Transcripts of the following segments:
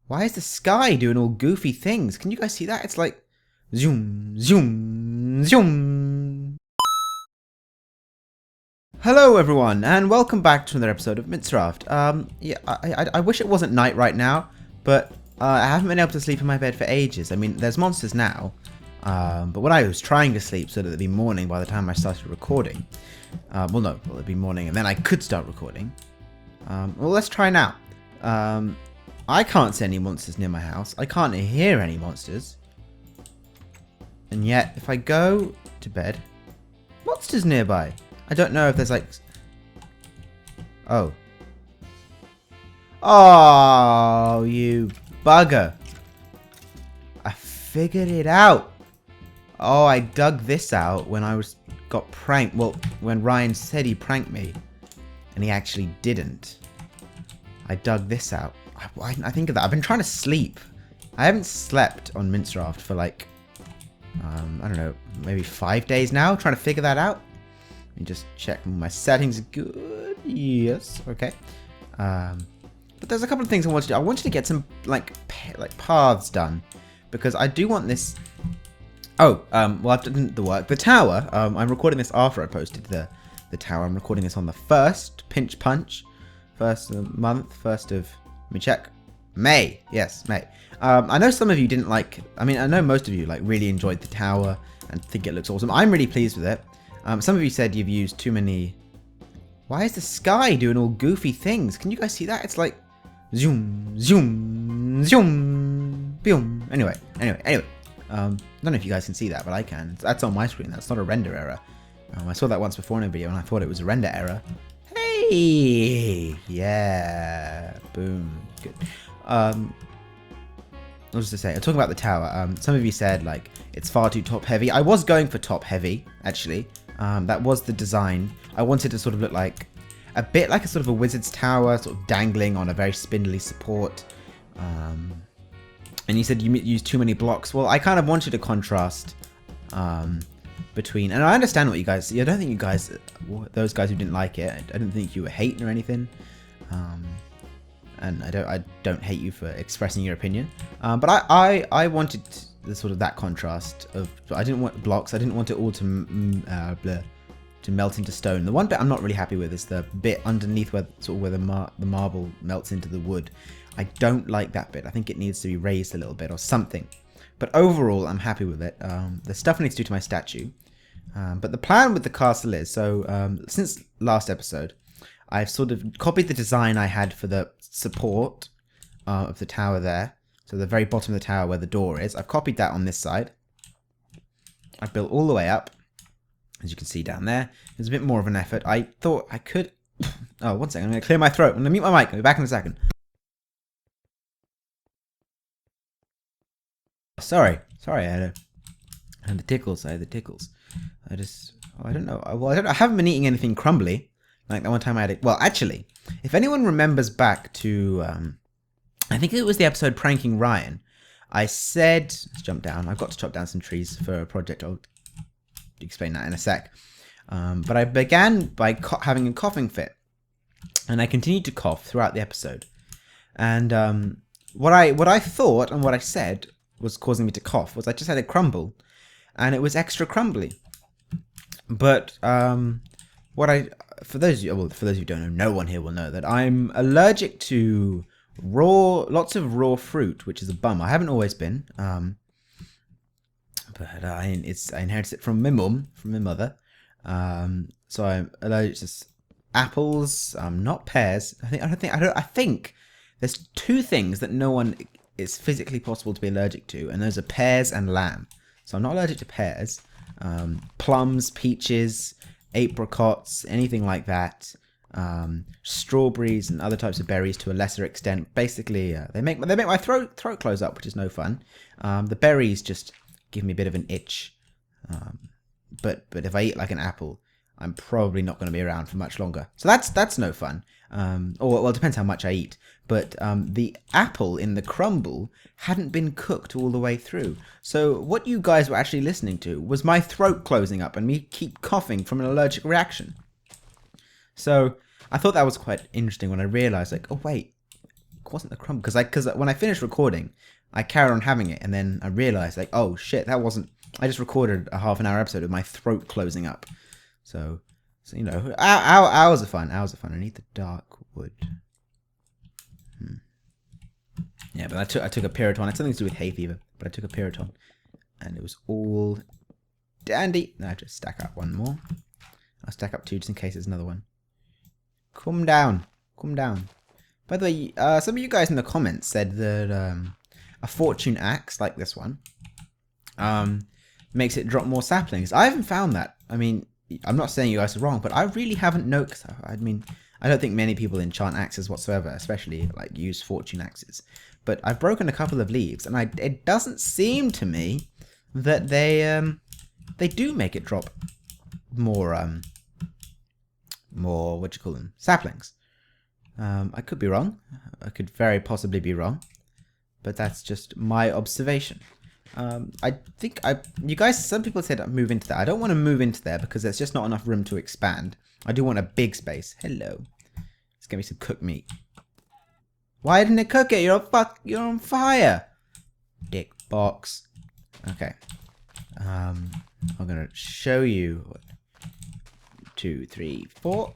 Why is the sky doing all goofy things? Can you guys see that? It's like zoom, zoom, zoom. Hello everyone, and welcome back to another episode of MinceRaft. Yeah, I wish it wasn't night right now, but I haven't been able to sleep in my bed for ages. I mean, there's monsters now, but when I was trying to sleep so that it'd be morning by the time I started recording, it'd be morning and then I could start recording. Well, let's try now. I can't see any monsters near my house. I can't hear any monsters. And yet, if I go to bed, monsters nearby. I don't know if there's like... Oh. Oh, you bugger. I figured it out. Oh, I dug this out when I got pranked. Well, when Ryan said he pranked me. And he actually didn't. I dug this out. I think of that. I've been trying to sleep. I haven't slept on MinceRaft for like, I don't know, maybe 5 days now. Trying to figure that out. Let me just check my settings are good. Yes. Okay. But there's a couple of things I want to do. I wanted to get some like paths done because I do want this. Oh, well, I've done the work. The tower. I'm recording this after I posted the tower. I'm recording this on the 1st pinch punch. First of the month, first of, let me check, May. Yes, May. I know some of you didn't like, I mean, I know most of you like really enjoyed the tower and think it looks awesome. I'm really pleased with it. Some of you said you've used too many. Why is the sky doing all goofy things? Can you guys see that? It's like zoom, zoom, zoom, boom. Anyway. I don't know if you guys can see that, but I can. That's on my screen. That's not a render error. I saw that once before in a video and I thought it was a render error. Hey, yeah, boom, good. What was to say? I'm talking about the tower. Some of you said like it's far too top heavy. I was going for top heavy actually. That was the design. I wanted to sort of look like a bit like a sort of a wizard's tower, sort of dangling on a very spindly support. And you said you used too many blocks. Well, I kind of wanted a contrast. Between, and I understand what you guys. I don't think you guys, those guys who didn't like it, I don't think you were hating or anything. And I don't hate you for expressing your opinion. But I wanted the sort of that contrast of. I didn't want blocks. I didn't want it all to melt into stone. The one bit I'm not really happy with is the bit underneath where the marble melts into the wood. I don't like that bit. I think it needs to be raised a little bit or something. But overall, I'm happy with it. There's stuff I need to do to my statue. But the plan with the castle is, so since last episode, I've sort of copied the design I had for the support of the tower there. So the very bottom of the tower where the door is. I've copied that on this side. I've built all the way up, as you can see down there. It's a bit more of an effort. I thought I could... Oh, one second. I'm going to clear my throat. I'm going to mute my mic. I'll be back in a second. Sorry, I had the tickles. I don't know. I haven't been eating anything crumbly. Like that one time I had it. Well, actually, if anyone remembers back to, I think it was the episode pranking Ryan. I said, let's jump down. I've got to chop down some trees for a project. I'll explain that in a sec. But I began by having a coughing fit, and I continued to cough throughout the episode. And what I thought and what I said was causing me to cough was I just had a crumble and it was extra crumbly. But for those of you who don't know, no one here will know that I'm allergic to lots of raw fruit, which is a bum. I haven't always been, but I inherited it from my mum, from my mother. So I'm allergic to apples, not pears. I think there's two things that no one it's physically possible to be allergic to, and those are pears and lamb. So I'm not allergic to pears, plums, peaches, apricots, anything like that, strawberries and other types of berries to a lesser extent. Basically, they make my throat close up, which is no fun. The berries just give me a bit of an itch, but if I eat like an apple, I'm probably not going to be around for much longer. So that's no fun. Well, it depends how much I eat. But the apple in the crumble hadn't been cooked all the way through. So what you guys were actually listening to was my throat closing up and me keep coughing from an allergic reaction. So I thought that was quite interesting when I realized, like, oh wait, wasn't the crumble? Because when I finished recording, I carried on having it, and then I realized like, oh shit, that wasn't. I just recorded a half-an-hour episode with my throat closing up. So you know, hours of fun. Hours of fun. I need the dark wood. Yeah, but I took a Piriton. It's something to do with hay fever, but I took a Piriton, and it was all dandy. Now I just stack up one more. I'll stack up two just in case there's another one. Calm down. Calm down. By the way, some of you guys in the comments said that a fortune axe like this one makes it drop more saplings. I haven't found that. I mean, I'm not saying you guys are wrong, but I really haven't noticed. I mean, I don't think many people enchant axes whatsoever, especially like use fortune axes. But I've broken a couple of leaves, and it doesn't seem to me that they do make it drop more what do you call them, saplings. I could be wrong. I could very possibly be wrong, but that's just my observation. I think you guys, some people said I'd move into that. I don't want to move into there because there's just not enough room to expand. I do want a big space. Hello. Let's get me some cooked meat. Why didn't it cook it? You're on fire. Dick box. Okay. I'm gonna show you. 2, 3, 4.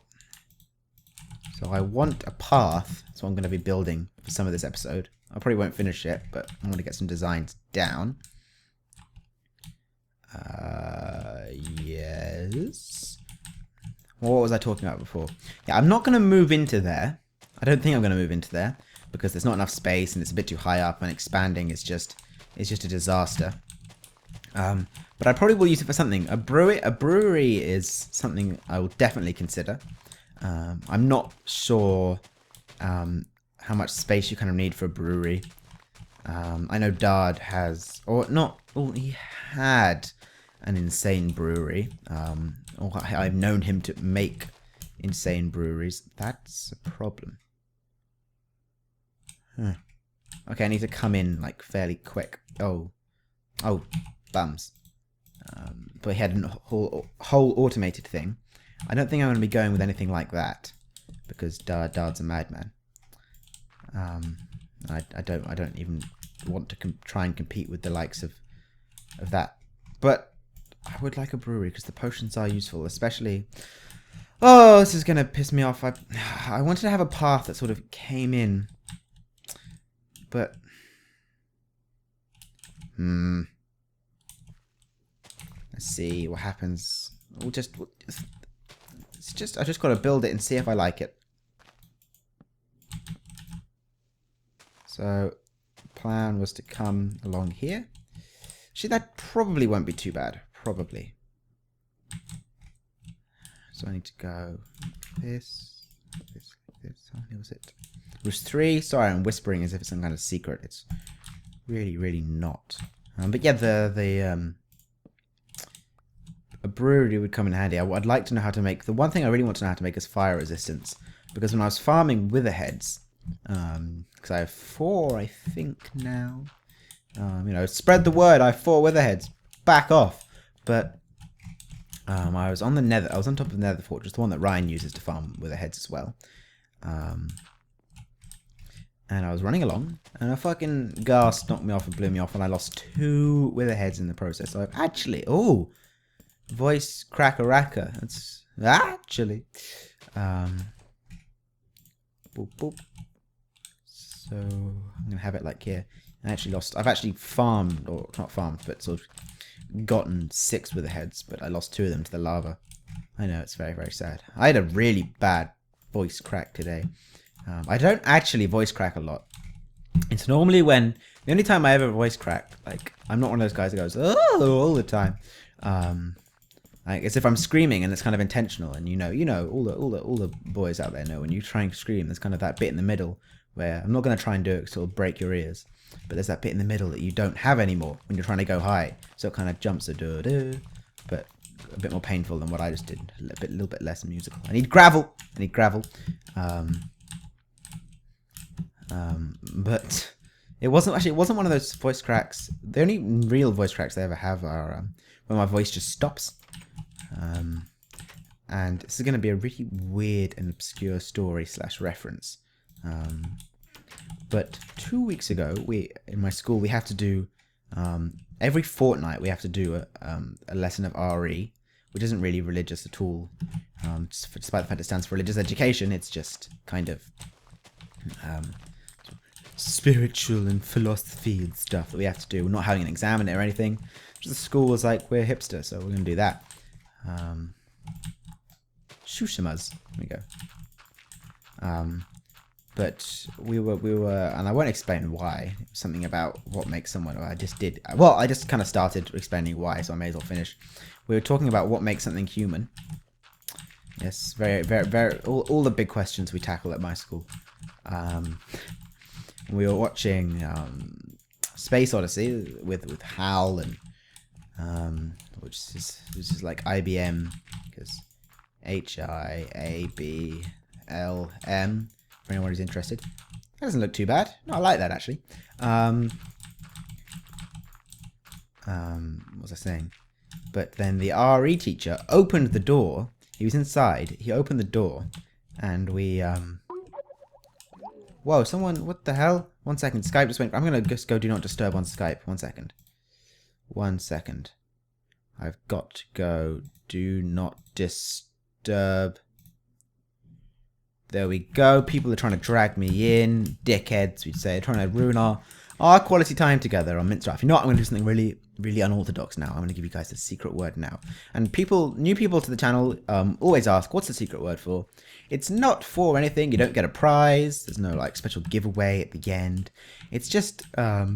So I want a path. That's what I'm gonna be building for some of this episode. I probably won't finish it, but I'm gonna get some designs down. Yes. What was I talking about before? Yeah, I'm not gonna move into there. I don't think I'm gonna move into there because there's not enough space and it's a bit too high up, and expanding is just a disaster. But I probably will use it for something. A brewery is something I will definitely consider. I'm not sure how much space you kind of need for a brewery. I know Dard has, or not, oh, he had an insane brewery. Or I've known him to make insane breweries. That's a problem. Huh. Okay, I need to come in like fairly quick. Oh, bums. But he had a whole automated thing. I don't think I'm going to be going with anything like that because Dard's a madman. I don't even want to try and compete with the likes of that. But I would like a brewery because the potions are useful, especially. Oh, this is going to piss me off. I wanted to have a path that sort of came in, but let's see what happens. I just got to build it and see if I like it. So, plan was to come along here. Actually, that probably won't be too bad. Probably. So I need to go this. How many was it? It was 3. Sorry, I'm whispering as if it's some kind of secret. It's really, really not. But yeah, a brewery would come in handy. I'd like to know how to make. The one thing I really want to know how to make is fire resistance, because when I was farming witherheads, because I have 4, I think now. You know, spread the word. I have 4 witherheads. Back off. But I was on the nether. I was on top of the nether fortress, the one that Ryan uses to farm witherheads as well. And I was running along, and a fucking ghast knocked me off and blew me off, and I lost 2 witherheads in the process. So I've actually, voice cracker. That's actually, boop boop. So I'm gonna have it like here. I've actually farmed, or not farmed, but sort of gotten 6 witherheads, but I lost 2 of them to the lava. I know, it's very, very sad. I had a really bad voice crack today. I don't actually voice crack a lot. It's normally when, the only time I ever voice crack, like, I'm not one of those guys that goes, oh, all the time. Like, it's if I'm screaming and it's kind of intentional, and you know, all the boys out there know when you try and scream, there's kind of that bit in the middle where, I'm not going to try and do it because it'll break your ears, but there's that bit in the middle that you don't have anymore when you're trying to go high, so it kind of jumps a do-do, but a bit more painful than what I just did, a little bit less musical. I need gravel. But it wasn't one of those voice cracks. The only real voice cracks I ever have are when my voice just stops. And this is going to be a really weird and obscure story / reference. But 2 weeks ago, in my school we have to do every fortnight we have to do a lesson of RE, which isn't really religious at all. Despite the fact it stands for religious education, it's just kind of spiritual and philosophy and stuff that we have to do. We're not having an exam in it or anything. The school was like, we're hipster, so we're going to do that. Shushimas. There we go. But we were, and I won't explain why. Something about what makes someone, or I just did. Well, I just kind of started explaining why, so I may as well finish. We were talking about what makes something human. Yes, very, all the big questions we tackle at my school. We were watching Space Odyssey with Hal and which is like IBM, because HIABLM for anyone who's interested. That doesn't look too bad. No, I like that actually. What was I saying? But then the RE teacher opened the door. He was inside. He opened the door, and we Whoa! Someone! What the hell? 1 second. Skype just went. I'm gonna just go do not disturb on Skype. 1 second. 1 second. I've got to go do not disturb. There we go. People are trying to drag me in. Dickheads, we'd say. Trying to ruin our quality time together on MinceRaft. You know what? I'm going to do something really, really unorthodox now. I'm going to give you guys the secret word now. And new people to the channel always ask, what's the secret word for? It's not for anything. You don't get a prize. There's no like special giveaway at the end. It's just a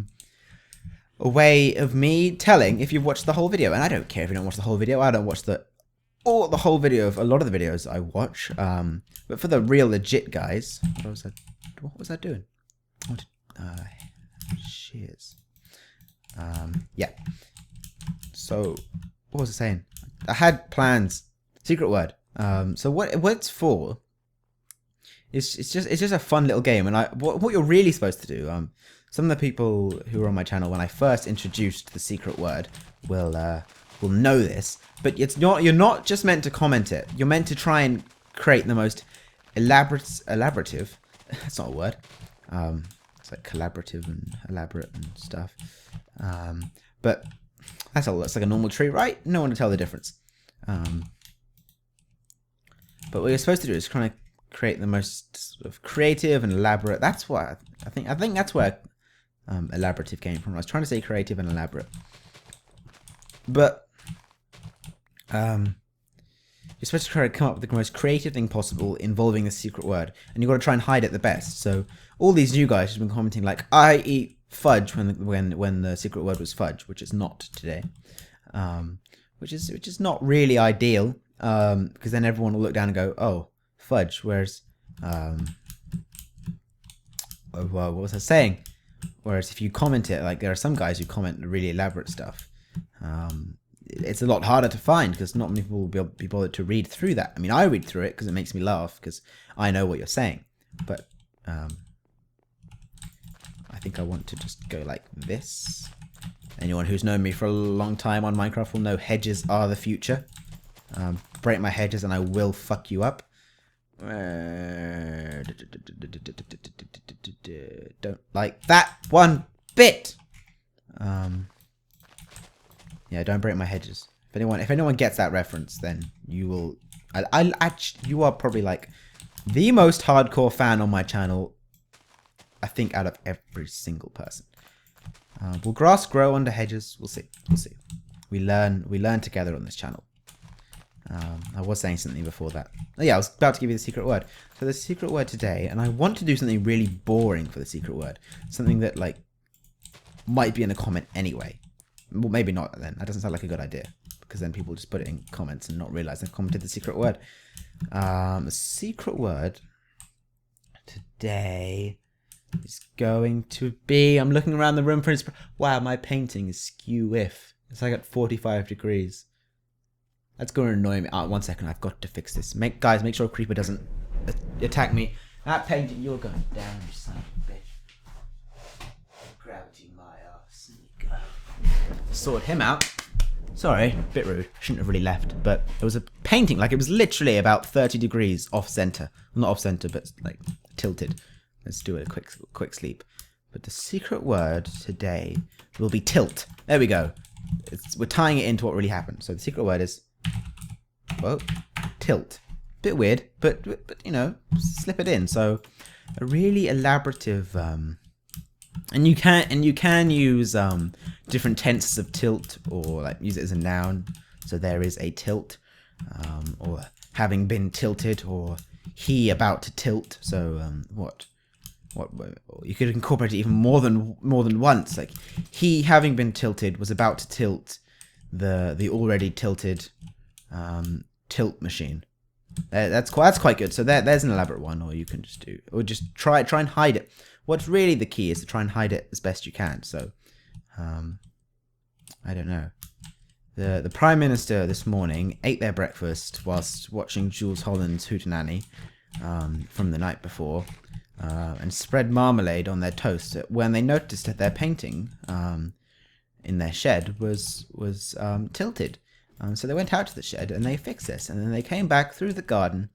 way of me telling if you've watched the whole video. And I don't care if you don't watch the whole video. I don't watch the whole video of a lot of the videos I watch. But for the real legit guys, what was I doing? Cheers. Yeah. So what was I saying? I had plans. Secret word. So what it's for? It's just a fun little game, and what you're really supposed to do. Some of the people who are on my channel when I first introduced the secret word will know this, but you're not just meant to comment it. You're meant to try and create the most elaborative. That's not a word. It's like collaborative and elaborate and stuff. But that's all. That's like a normal tree, right? No one to tell the difference. But what you're supposed to do is try to create the most sort of creative and elaborate. That's what I think that's where elaborative came from. I was trying to say creative and elaborate, but you're supposed to try to come up with the most creative thing possible involving the secret word, and you've got to try and hide it the best. So all these new guys have been commenting like, I eat fudge when the secret word was fudge, which is not today, which is not really ideal, because then everyone will look down and go, oh, fudge, whereas what was I saying? Whereas if you comment it, like there are some guys who comment really elaborate stuff, it's a lot harder to find because not many people will be bothered to read through that. I mean, I read through it because it makes me laugh because I know what you're saying, but I think I want to just go like this. Anyone who's known me for a long time on Minecraft will know hedges are the future. Break my hedges and I will fuck you up. Don't like that one bit. Yeah, don't break my hedges. If anyone gets that reference, then you will. You are probably like the most hardcore fan on my channel, I think, out of every single person. Will grass grow under hedges? We'll see. We'll see. We learn together on this channel. I was saying something before that. Oh, yeah, I was about to give you the secret word. So the secret word today, and I want to do something really boring for the secret word. Something that, like, might be in a comment anyway. Well, maybe not then. That doesn't sound like a good idea. Because then people just put it in comments and not realize they've commented the secret word. The secret word today is going to be... I'm looking around the room for inspiration. Wow, my painting is skew-if. It's like at 45 degrees. That's going to annoy me. 1 second, I've got to fix this. Guys, make sure a creeper doesn't attack me. That painting, you're going down, you son of a bitch. Gravity, my ass. Sort him out. Sorry, bit rude. Shouldn't have really left. But it was a painting. Like, it was literally about 30 degrees off center. Well, not off center, but like tilted. Let's do a quick sleep. But the secret word today will be tilt. There we go. We're tying it into what really happened. So the secret word is, whoa, tilt. Bit weird, but you know, slip it in. So a really elaborative, and you can use different tenses of tilt, or like use it as a noun. So there is a tilt, or having been tilted, or he about to tilt. So what you could incorporate it even more than once. Like he, having been tilted, was about to tilt the already tilted tilt machine. That's quite good. So there's an elaborate one, or you can just try and hide it. What's really the key is to try and hide it as best you can. So I don't know. The Prime Minister this morning ate their breakfast whilst watching Jules Holland's Hootenanny from the night before, and spread marmalade on their toast when they noticed that their painting in their shed was tilted. So they went out to the shed and they fixed this, and then they came back through the garden,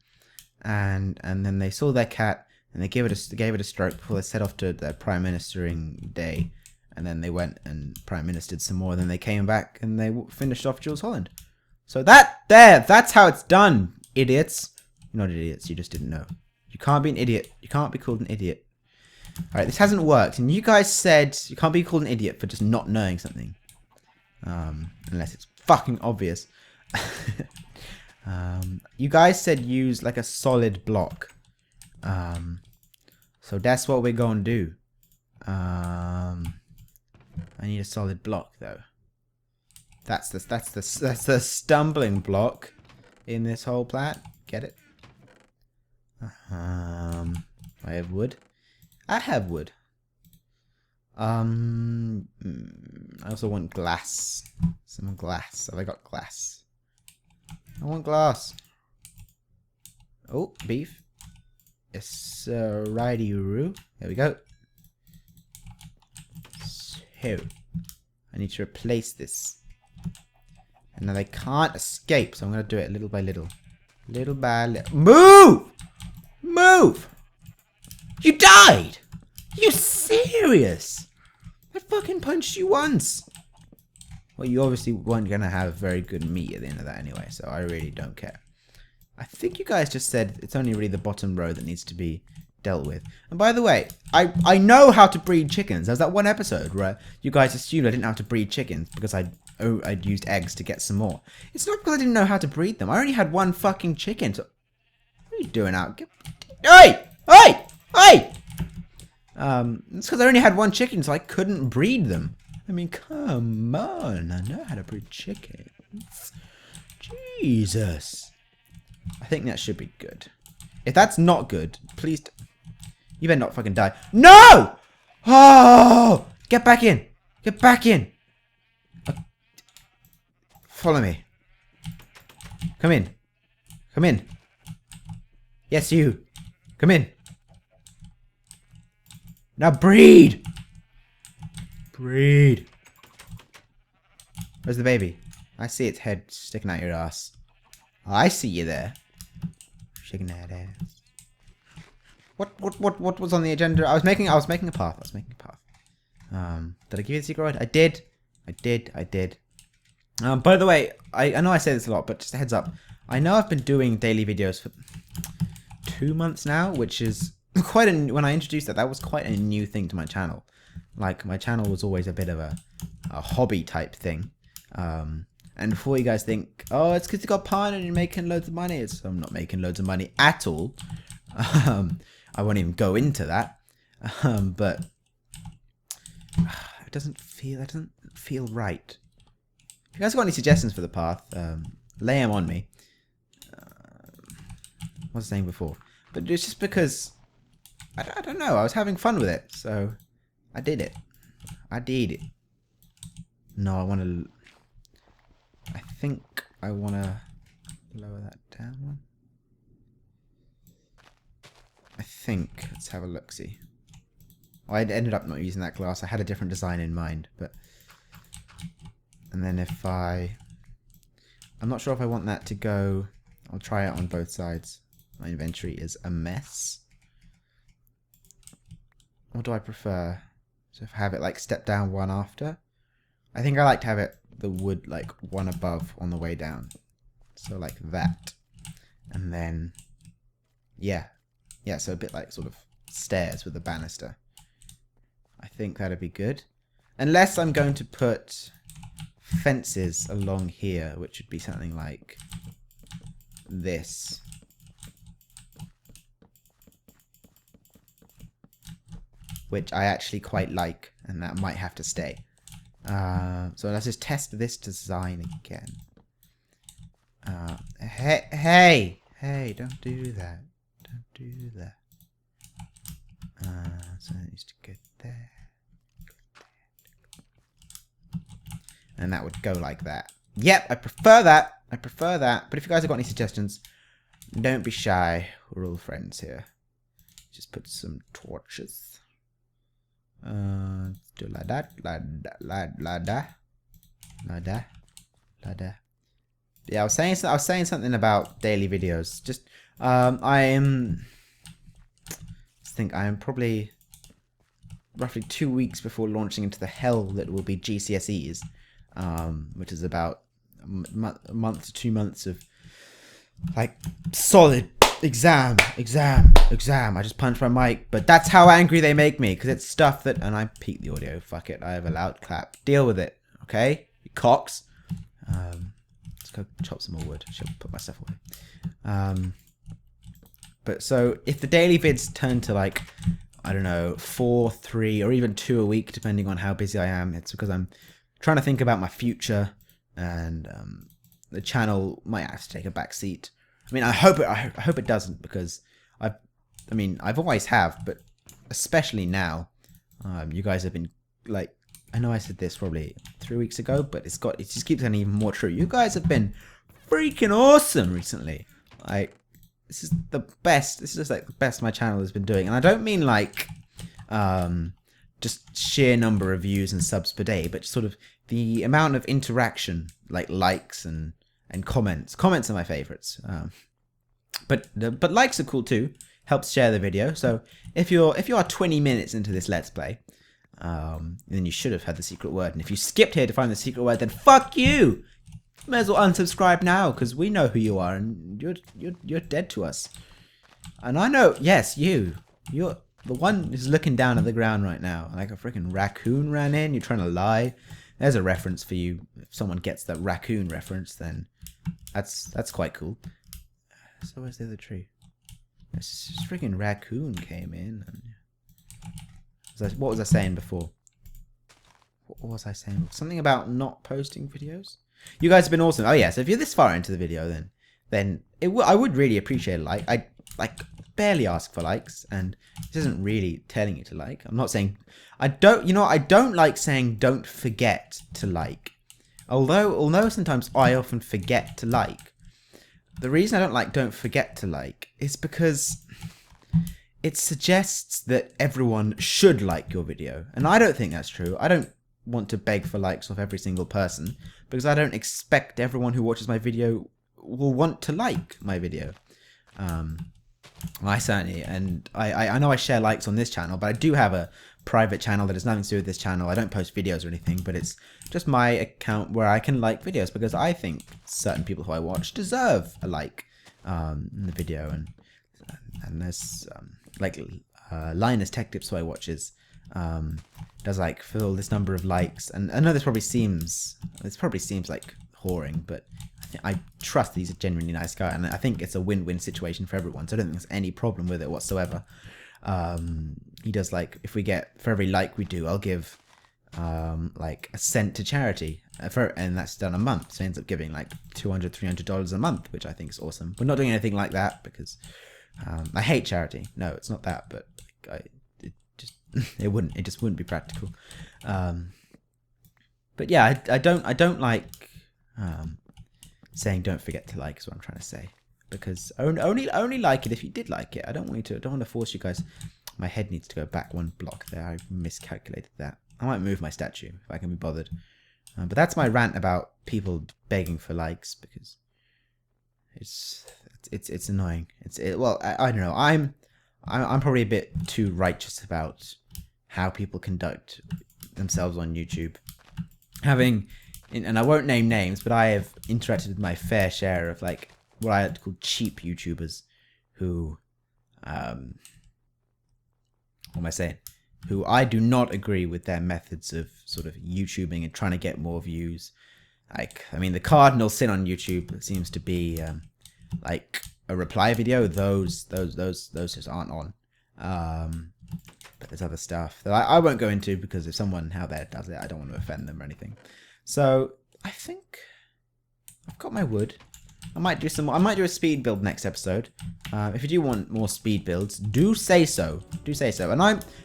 and then they saw their cat and they gave it a stroke before they set off to their prime ministering day, and then they went and prime ministered some more. Then they came back and they finished off Jules Holland. So that's how it's done, idiots. You're not idiots, you just didn't know. You can't be an idiot. You can't be called an idiot. Alright, this hasn't worked, and you guys said you can't be called an idiot for just not knowing something. Unless it's fucking obvious. You guys said use like a solid block. So that's what we're gonna do. I need a solid block though. That's the stumbling block in this whole plan. Get it? I have wood. I have wood. I also want glass. Some glass. Have I got glass? I want glass. Oh, beef. Yes, righty-roo. There we go. So, I need to replace this. And now they can't escape, so I'm going to do it little by little. Little by little. Move! Move! You died! You serious? I fucking punched you once. Well, you obviously weren't going to have very good meat at the end of that anyway, so I really don't care. I think you guys just said it's only really the bottom row that needs to be dealt with. And by the way, I know how to breed chickens. There was that one episode where you guys assumed I didn't have to breed chickens because I'd used eggs to get some more. It's not because I didn't know how to breed them. I only had one fucking chicken. So what are you doing out? Hey! Hey! Hey! It's because I only had one chicken, so I couldn't breed them. I mean, come on. I know how to breed chickens. Jesus. I think that should be good. If that's not good, please... You better not fucking die. No! Oh! Get back in. Get back in. Follow me. Come in. Come in. Yes, you. Come in. Now breed. Breed. Where's the baby? I see its head sticking out your ass. Oh, I see you there. Shaking that ass. What was on the agenda? I was making a path. Did I give you the secret word? I did. By the way, I know I say this a lot, but just a heads up. I know I've been doing daily videos for 2 months now, which is quite when I introduced that was quite a new thing to my channel. Like, my channel was always a bit of a hobby type thing. And before you guys think, oh, it's because you got partnered and you're making loads of money. I'm not making loads of money at all. I won't even go into that. But it doesn't feel right. If you guys got any suggestions for the path, lay them on me. What was I saying before? But it's just because I don't know. I was having fun with it, so I did it. No, I think I want to lower that down one. I think. Let's have a look-see. Oh, I ended up not using that glass. I had a different design in mind, but... And then if I'm not sure if I want that to go... I'll try it on both sides. My inventory is a mess. Or do I prefer to have it like step down one after? I think I like to have it, the wood, like one above on the way down. So like that. And then, yeah. Yeah, so a bit like sort of stairs with a banister. I think that'd be good. Unless I'm going to put fences along here, which would be something like this. Which I actually quite like, and that might have to stay. So let's just test this design again. Hey, don't do that. Don't do that. So it needs to go there. And that would go like that. Yep, I prefer that. I prefer that. But if you guys have got any suggestions, don't be shy. We're all friends here. Just put some torches. Do like that. Like that. Yeah, I was saying something about daily videos. Just I think I am probably roughly 2 weeks before launching into the hell that will be GCSEs, which is about a month to 2 months of like solid exam. I just punched my mic, but that's how angry they make me, because it's stuff that, and I peaked the audio. Fuck it, I have a loud clap. Deal with it, okay, you cocks. Let's go chop some more wood. I should put my stuff away. But so if the daily vids turn to like, I don't know, 4, 3, or even 2 a week, depending on how busy I am, it's because I'm trying to think about my future, and the channel might have to take a back seat. I mean, I hope it doesn't, because I've always have, but especially now, you guys have been like, I know I said this probably 3 weeks ago, but it just keeps getting even more true. You guys have been freaking awesome recently. Like, this is the best. This is just like the best my channel has been doing, and I don't mean like just sheer number of views and subs per day, but sort of the amount of interaction, like likes and comments. Comments are my favorites. But likes are cool too. Helps share the video. So if you are 20 minutes into this Let's Play, then you should have had the secret word. And if you skipped here to find the secret word, then fuck you. You may as well unsubscribe now, because we know who you are, and you're dead to us. And I know, yes, you're the one who's looking down at the ground right now, like a freaking raccoon ran in. You're trying to lie. There's a reference for you. If someone gets that raccoon reference, then that's quite cool. So where's the other tree? This freaking raccoon came in. And what was I saying before? What was I saying? Something about not posting videos? You guys have been awesome. Oh yeah, so if you're this far into the video, then I would really appreciate a like. I barely ask for likes, and this isn't really telling you to like. I'm not saying I don't like saying don't forget to like. Although sometimes I often forget to like. The reason I don't like don't forget to like is because it suggests that everyone should like your video, and I don't think that's true. I don't want to beg for likes off every single person, because I don't expect everyone who watches my video will want to like my video. I certainly, and I know I share likes on this channel, but I do have a private channel that has nothing to do with this channel. I don't post videos or anything, but it's just my account where I can like videos, because I think certain people who I watch deserve a like in the video. And there's like Linus Tech Tips, who I watches, does like fill this number of likes, and I know this probably seems like whoring, but I trust he's a genuinely nice guy, and I think it's a win-win situation for everyone, so I don't think there's any problem with it whatsoever. He does like, if we get, for every like we do, I'll give like a cent to charity, and that's done a month, so he ends up giving like $200, $300 a month, which I think is awesome. We're not doing anything like that because I hate charity. No, it's not that, but it just wouldn't be practical. But yeah, I don't like saying don't forget to like, is what I'm trying to say, because only like it if you did like it. I don't want to force you guys. My head needs to go back one block there. I miscalculated that. I might move my statue if I can be bothered. But that's my rant about people begging for likes, because it's annoying. Well, I don't know. I'm probably a bit too righteous about how people conduct themselves on YouTube. And I won't name names, but I have interacted with my fair share of like what I like to call cheap YouTubers who, what am I saying? Who I do not agree with their methods of sort of YouTubing and trying to get more views. Like, I mean, the cardinal sin on YouTube seems to be like a reply video. Those just aren't on. But there's other stuff that I won't go into because if someone out there does it, I don't want to offend them or anything. So I think I've got my wood. I might do some more. I might do a speed build next episode. If you do want more speed builds, do say so. Do say so. And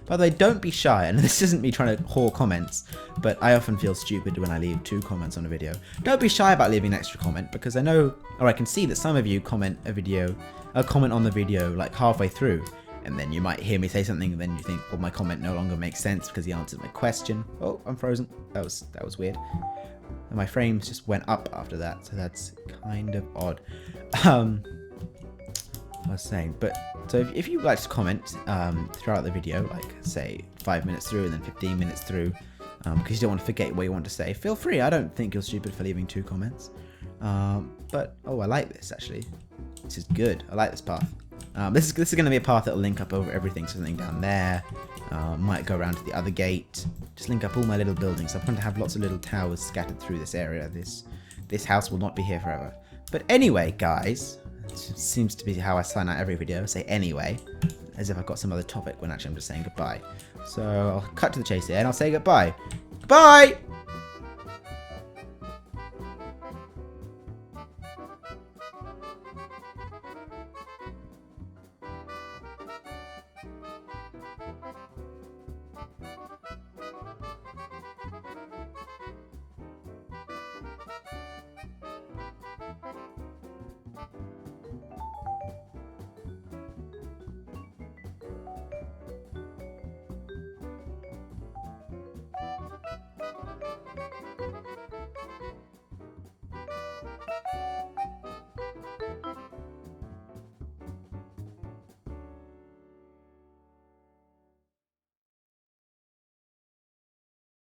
by the way, don't be shy. And this isn't me trying to haul comments, but I often feel stupid when I leave 2 comments on a video. Don't be shy about leaving an extra comment because I know, or I can see that some of you comment on the video like halfway through. And then you might hear me say something, and then you think, well, my comment no longer makes sense because he answered my question. Oh, I'm frozen. That was weird. And my frames just went up after that, so that's kind of odd. I was saying, but so if you'd like to comment throughout the video, like say 5 minutes through and then 15 minutes through, because you don't want to forget what you want to say, feel free. I don't think you're stupid for leaving 2 comments. But oh, I like this actually. This is good. I like this path. This is going to be a path that will link up over everything. So something down there. Might go around to the other gate. Just link up all my little buildings. I'm going to have lots of little towers scattered through this area. This house will not be here forever. But anyway, guys, it seems to be how I sign out every video. Say anyway, as if I've got some other topic when actually I'm just saying goodbye. So I'll cut to the chase here and I'll say goodbye. Goodbye!